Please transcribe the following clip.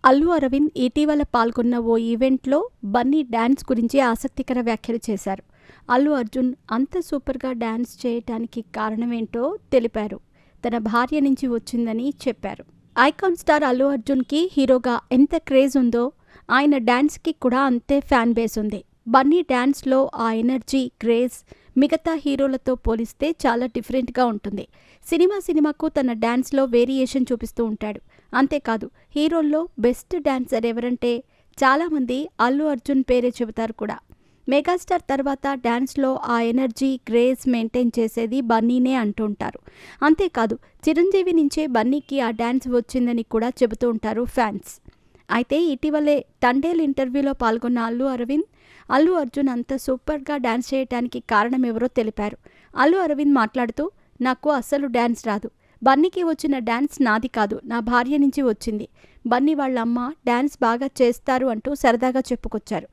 అల్లు అరవింద్ ఇటీవల పాల్గొన్న ఓ ఈవెంట్లో బన్నీ డ్యాన్స్ గురించి ఆసక్తికర వ్యాఖ్యలు చేశారు. అల్లు అర్జున్ అంత సూపర్గా డ్యాన్స్ చేయటానికి కారణమేంటో తెలిపారు. తన భార్య నుంచి వచ్చిందని చెప్పారు. ఐకాన్ స్టార్ అల్లు అర్జున్కి హీరోగా ఎంత క్రేజ్ ఉందో ఆయన డ్యాన్స్కి కూడా అంతే ఫ్యాన్ బేస్ ఉంది. బన్నీ డ్యాన్స్లో ఆ ఎనర్జీ, క్రేజ్ మిగతా హీరోలతో పోలిస్తే చాలా డిఫరెంట్గా ఉంటుంది. సినిమాకు తన డ్యాన్స్లో వేరియేషన్ చూపిస్తూ ఉంటాడు. అంతేకాదు, హీరోల్లో బెస్ట్ డాన్సర్ ఎవరంటే చాలామంది అల్లు అర్జున్ పేరే చెబుతారు కూడా. మెగాస్టార్ తర్వాత డ్యాన్స్లో ఆ ఎనర్జీ, క్రేజ్ మెయింటైన్ చేసేది బన్నీనే అంటుంటారు. అంతేకాదు, చిరంజీవి నుంచే బన్నీకి ఆ డ్యాన్స్ వచ్చిందని కూడా చెబుతూ ఉంటారు ఫ్యాన్స్. అయితే ఇటీవలే తండేల్ ఇంటర్వ్యూలో పాల్గొన్న అల్లు అర్జున్ అంత సూపర్గా డాన్స్ చేయడానికి కారణం ఎవరో తెలిపారు. అల్లు అరవింద్ మాట్లాడుతూ, నాకు అస్సలు డాన్స్ రాదు. బన్నీకి వచ్చిన డాన్స్ నాది కాదు, నా భార్య నుంచి వచ్చింది. బన్నీ వాళ్ళ అమ్మ డాన్స్ బాగా చేస్తారు అంటూ సరదాగా చెప్పుకొచ్చారు.